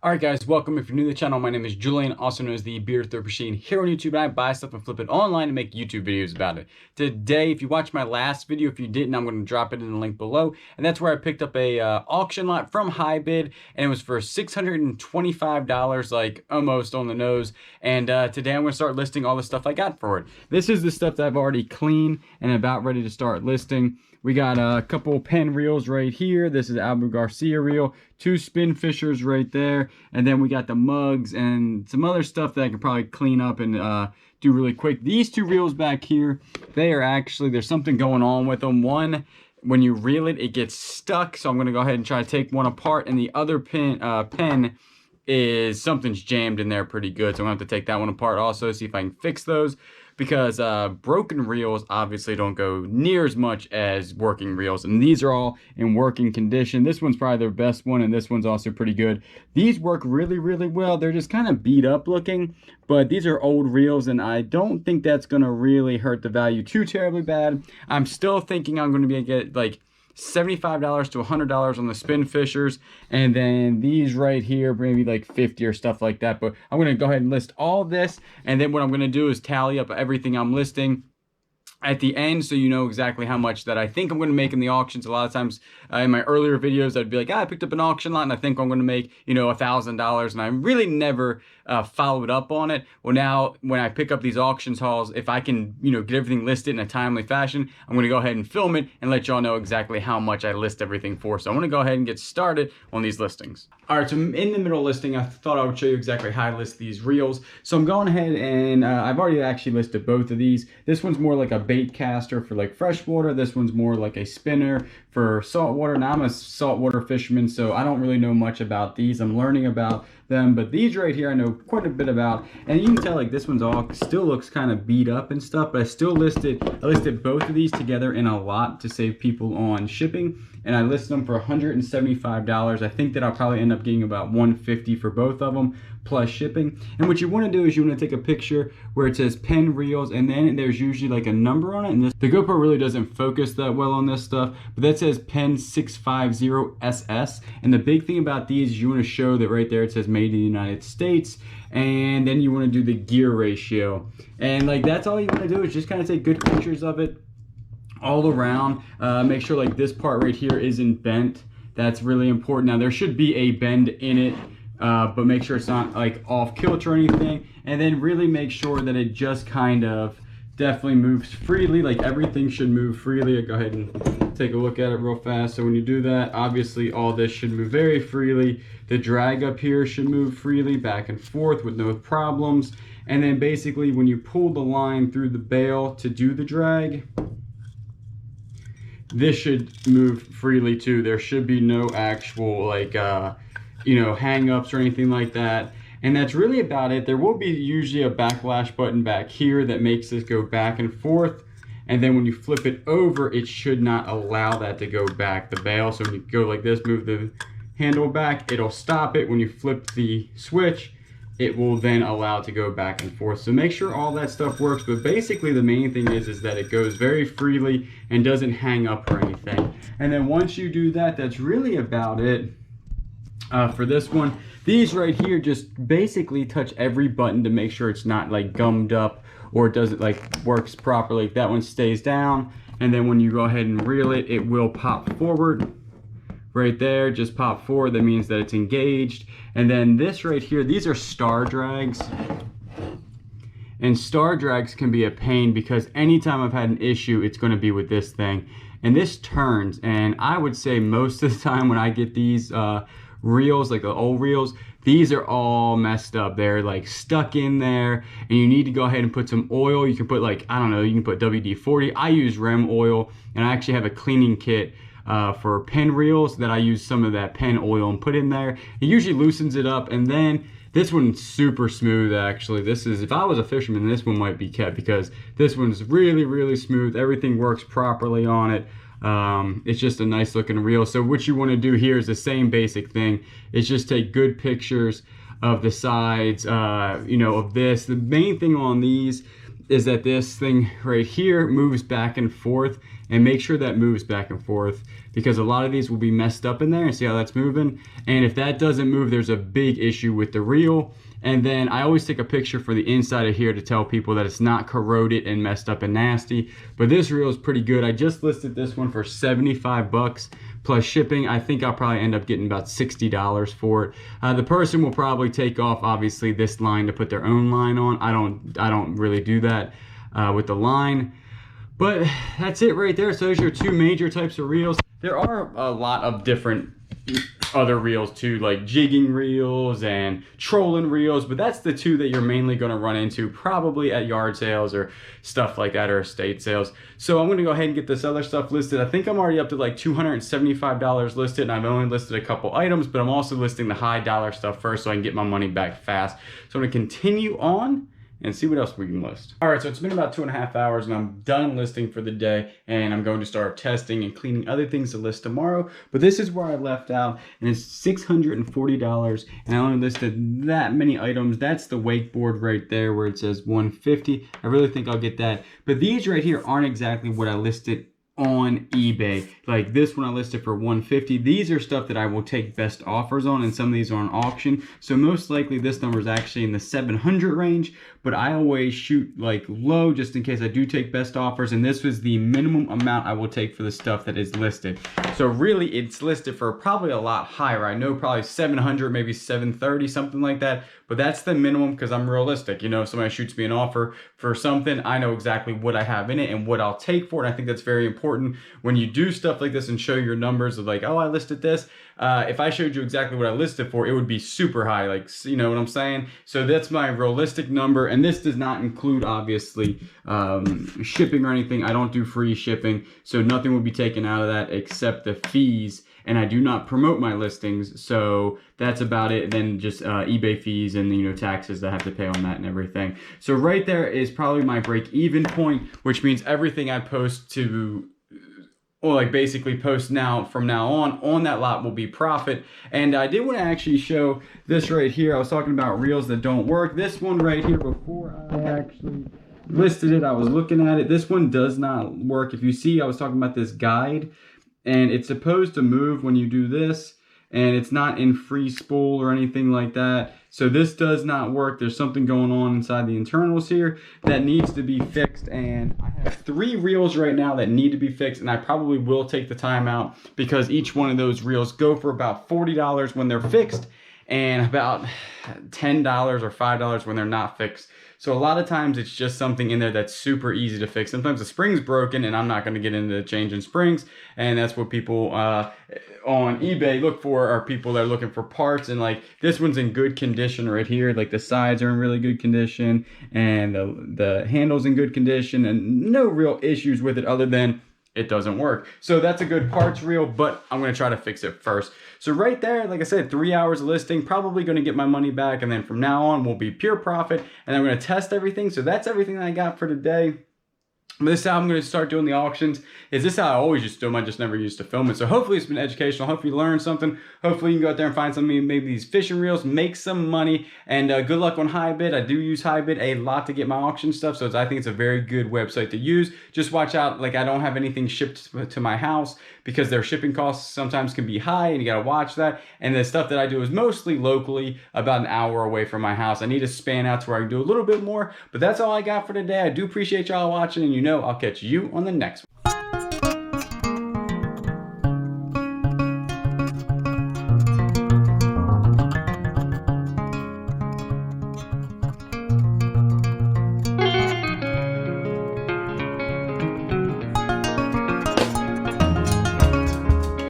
Alright guys, welcome. If you're new to the channel, my name is Julian, also known as the Beard Thrift Machine here on YouTube, and I buy stuff and flip it online and make YouTube videos about it. Today, if you watched my last video, if you didn't, I'm going to drop it in the link below, and that's where I picked up a auction lot from HiBid, and it was for $625, like almost on the nose, and today I'm going to start listing all the stuff I got for it. This is the stuff that I've already cleaned and about ready to start listing. We got a couple pen reels right here. This is Abu Garcia reel, 2 spin fishers right there, and then we got the mugs and some other stuff that I can probably clean up and do really quick. These 2 reels back here, they are actually, there's something going on with them. One, when you reel it, it gets stuck, so I'm going to go ahead and try to take one apart, and the other pen is, something's jammed in there pretty good, so I'm going to have to take that one apart also, see if I can fix those, because broken reels obviously don't go near as much as working reels, and these are all in working condition. This one's probably the best one, and this one's also pretty good. These work really well. They're just kind of beat up looking, but these are old reels, and I don't think that's going to really hurt the value too terribly bad. I'm still thinking I'm going to be able to get like $75 to $100 on the spin fishers, and then these right here maybe like 50 or stuff like that. But I'm going to go ahead and list all this, and then what I'm going to do is tally up everything I'm listing at the end, so you know exactly how much that I think I'm going to make in the auctions. A lot of times in my earlier videos, I'd be like, I picked up an auction lot and I think I'm going to make, you know, $1,000, and I really never followed up on it. Well, now when I pick up these auctions hauls, if I can, you know, get everything listed in a timely fashion, I'm going to go ahead and film it and let y'all know exactly how much I list everything for. So I'm going to go ahead and get started on these listings. All right, so in the middle listing, I thought I would show you exactly how I list these reels. So I'm going ahead and I've already actually listed both of these. This one's more like a bait caster for like freshwater. This one's more like a spinner for saltwater. Now I'm a saltwater fisherman, so I don't really know much about these. I'm learning about them, but these right here I know quite a bit about, and you can tell like this one's all still looks kind of beat up and stuff, but I listed both of these together in a lot to save people on shipping, and I listed them for $175. I think that I'll probably end up getting about $150 for both of them plus shipping. And what you want to do is you want to take a picture where it says pen reels, and then there's usually like a number on it, and the GoPro really doesn't focus that well on this stuff, but that says pen 650SS. And the big thing about these, you want to show that right there it says made in the United States, and then you want to do the gear ratio, and like that's all you want to do is just kind of take good pictures of it all around. Make sure like this part right here isn't bent. That's really important. Now there should be a bend in it, but make sure it's not like off kilter or anything, and then really make sure that it just kind of definitely moves freely. Like everything should move freely. I'll go ahead and take a look at it real fast. So when you do that, obviously all this should move very freely. The drag up here should move freely back and forth with no problems, and then basically when you pull the line through the bail to do the drag, this should move freely too. There should be no actual like you know, hang-ups or anything like that. And that's really about it. There will be usually a backlash button back here that makes this go back and forth, and then when you flip it over, it should not allow that to go back, the bail. So when you go like this, move the handle back, it'll stop it. When you flip the switch, it will then allow it to go back and forth. So make sure all that stuff works, but basically the main thing is that it goes very freely and doesn't hang up or anything. And then once you do that, that's really about it. For this one, these right here just basically touch every button to make sure it's not like gummed up or it doesn't like works properly. That one stays down, and then when you go ahead and reel it, it will pop forward right there. Just pop forward, that means that it's engaged. And then this right here, these are star drags, and star drags can be a pain because anytime I've had an issue, it's going to be with this thing, and this turns, and I would say most of the time when I get these reels, like the old reels, these are all messed up. They're like stuck in there, and you need to go ahead and put some oil. You can put like, I don't know, you can put WD-40. I use REM oil, and I actually have a cleaning kit for pen reels that I use some of that pen oil and put in there. It usually loosens it up, and then this one's super smooth actually. This is, if I was a fisherman, this one might be kept because this one's really smooth. Everything works properly on it. It's just a nice looking reel. So what you want to do here is the same basic thing. Is just take good pictures of the sides, you know, of this. The main thing on these is that this thing right here moves back and forth, and make sure that moves back and forth, because a lot of these will be messed up in there, and see how that's moving. And if that doesn't move, there's a big issue with the reel. And then I always take a picture for the inside of here to tell people that it's not corroded and messed up and nasty. But this reel is pretty good. I just listed this one for 75 bucks plus shipping. I think I'll probably end up getting about $60 for it. The person will probably take off, obviously, this line to put their own line on. I don't really do that with the line. But that's it right there. So those are your two major types of reels. There are a lot of different other reels too, like jigging reels and trolling reels, but that's the two that you're mainly going to run into probably at yard sales or stuff like that, or estate sales. So I'm going to go ahead and get this other stuff listed. I think I'm already up to like $275 listed, and I've only listed a couple items, but I'm also listing the high dollar stuff first so I can get my money back fast. So I'm going to continue on and see what else we can list. All right, so it's been about 2.5 hours and I'm done listing for the day, and I'm going to start testing and cleaning other things to list tomorrow. But this is where I left out, and it's $640, and I only listed that many items. That's the wakeboard right there where it says $150. I really think I'll get that. But these right here aren't exactly what I listed on eBay. Like this one I listed for $150. These are stuff that I will take best offers on, and some of these are on auction. So most likely this number is actually in the 700 range, but I always shoot like low just in case I do take best offers, and this was the minimum amount I will take for the stuff that is listed. So really it's listed for probably a lot higher. I know probably 700, maybe 730, something like that, but that's the minimum because I'm realistic. You know, if somebody shoots me an offer for something, I know exactly what I have in it and what I'll take for it. And I think that's very important when you do stuff like this and show your numbers of like, oh, I listed this. If I showed you exactly what I listed for, it would be super high, like, you know what I'm saying? So that's my realistic number, and this does not include, obviously, shipping or anything. I don't do free shipping, so nothing will be taken out of that except the fees, and I do not promote my listings, so that's about it. Then just eBay fees and, you know, taxes that I have to pay on that and everything. So right there is probably my break-even point, which means everything I post to, or like basically post now from now on that lot will be profit. And I did want to actually show this right here. I was talking about reels that don't work. This one right here, before I actually listed it, I was looking at it. This one does not work. If you see, I was talking about this guide, and it's supposed to move when you do this, and it's not in free spool or anything like that. So this does not work. There's something going on inside the internals here that needs to be fixed, and I have 3 reels right now that need to be fixed, and I probably will take the time out because each one of those reels go for about $40 when they're fixed, and about $10 or $5 when they're not fixed. So a lot of times it's just something in there that's super easy to fix. Sometimes the spring's broken, and I'm not going to get into changing springs, and that's what people on eBay look for, are people that are looking for parts. And like this one's in good condition right here, like the sides are in really good condition, and the handle's in good condition, and no real issues with it other than it doesn't work. So that's a good parts reel, but I'm gonna try to fix it first. So right there, like I said, 3 hours of listing, probably gonna get my money back, and then from now on will be pure profit, and I'm gonna test everything. So that's everything that I got for today. But this is how I'm going to start doing the auctions. Is this how I always used to do them? I just never used to film it. So hopefully it's been educational. Hopefully you learned something. Hopefully you can go out there and find something, maybe these fishing reels, make some money. And good luck on HiBid. I do use HiBid a lot to get my auction stuff. So I think it's a very good website to use. Just watch out. Like I don't have anything shipped to my house because their shipping costs sometimes can be high, and you got to watch that. And the stuff that I do is mostly locally, about an hour away from my house. I need to span out to where I can do a little bit more. But that's all I got for today. I do appreciate y'all watching, and you know I'll catch you on the next one.